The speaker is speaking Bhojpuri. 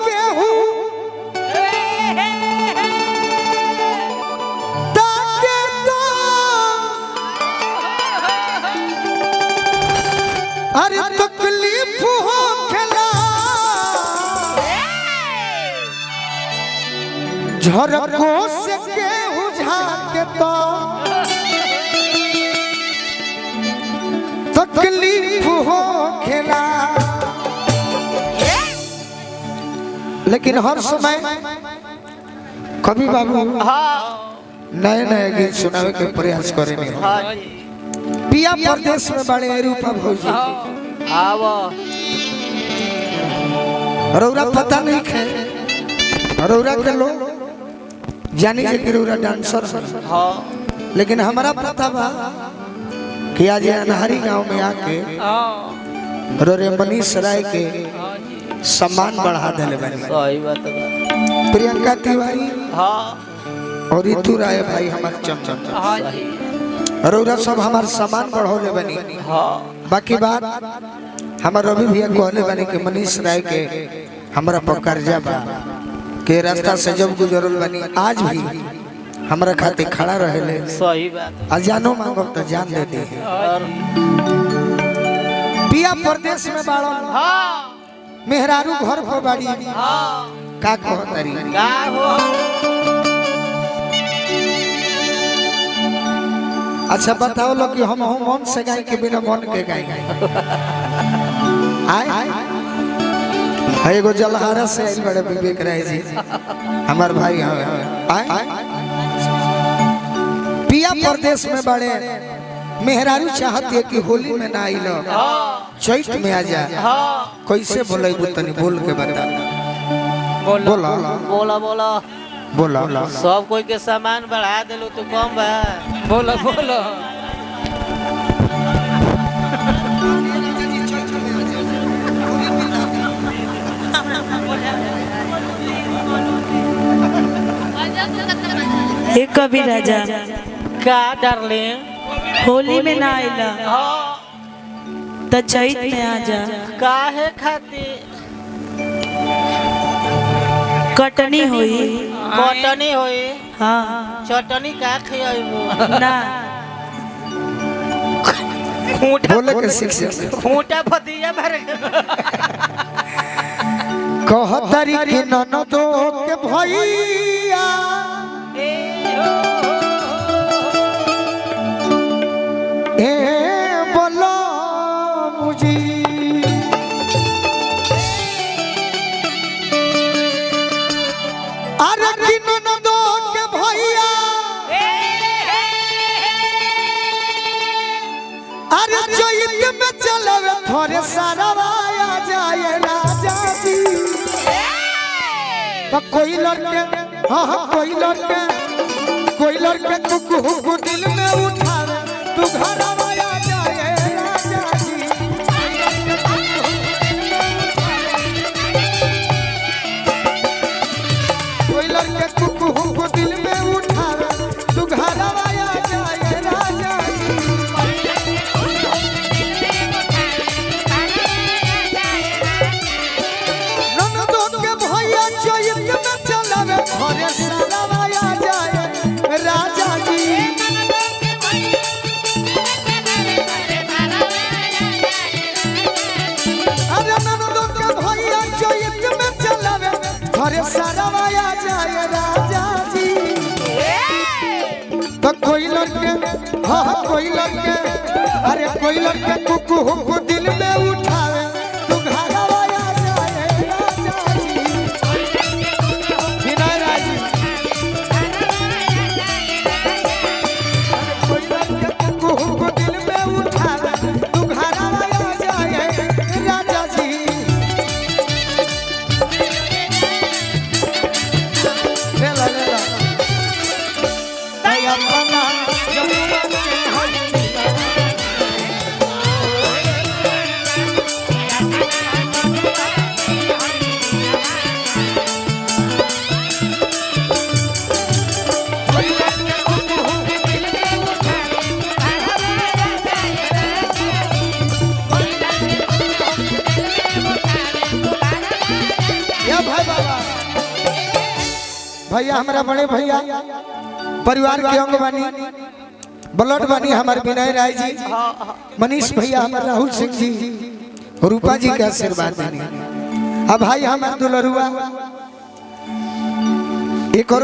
केहू ताके तो अरे तकलीफ हो खेला झरको से केहू झाके तो तकलीफ हो खेला। लेकिन हर समय कभी बाबू नए नए गीत सुनावे के प्रयास करे पिया प्रदेश में बड़े रूपा भौजी रौरा पता नहीं खे रौरा के लोग जानी जे कि रौरा डांसर है लेकिन हमारा पता बा कि आज अनहरी गांव में आके रोरे मनीष राय के सम्मान बढ़ा दिले बनी। सही बात बा। प्रियंका तिवारी और ऋतु राय भाई हमारे चमचम रौरा सब हमारे सम्मान बढ़ोले बनी। बाकी बात हमारे रवि भैया कहले बनी कि मनीष राय के हमारा पर कर्जा बा के रास्ता से जब गुजरल बनी आज भी हमारा खातिर खड़ा रहे। सही बात। अजानो मांगो तो जान दे दे। पिया प्रदेश में बाड़ो मेहरारू घर पर बाड़ी का कहो तरी का हो। अच्छा बताओ लो कि हम मन से गाय के बिना मन के गाय आए एगो जलहारा से आइल बड़े विवेक राय जी हमार भाई आए पिया प्रदेश में बड़े मेहरारू चाहती है कि होली में ना आइलो चैत में आ जा कैसे बोले तनी बोल के बता। बोला बोला बोला बोला सब कोई के सामान बढ़ा देलो तो कम बा। बोला बोला एक कभी राजा का डार्लिंग होली में ना आइला तो चैत में आ जा। काहे खातिर कटनी हुई कटनी होई। हाँ चटनी का खियाइबो ना बोले के शिक्षा खूंटा फतिया भर कहतरी के ननदो के भैया बोलो मुझे अरे कि ननदो के भैया अरे चैत में चलवे थोड़े सारा आ जाए राजा जी। तो कोई लड़के हाँ कोई लड़के तू दिल में उठावे तू घर आया जाए राजा जी। कोई लड़के तू दिल में उठावे तू घर आया जाए राजा जी। ननदो के भैया चैत में चलवे घरे सारा आया जाए राजा जी। अरे ननदो के भैया चैत में चलवे घरे सारा आया जाए राजा जी। तो कोई लड़के हाँ कोई लड़के अरे कोई लड़के कुकू दिल में उठावे तू घर आया जाए राजा जी। विनय राय जी कोई लड़के कुकू दिल में उठावे तू घर आया जाए राजा जी। ले ला अपना जमुना में भैया हमारा बड़े भैया परिवार के अंग बानी ब्लड बानी हमारे विनय राय जी, मनीष भैया, हमारे राहुल सिंह जी, रूपा जी के आशीर्वाद देनी। अब भाई हमारे दुलरुआ एक और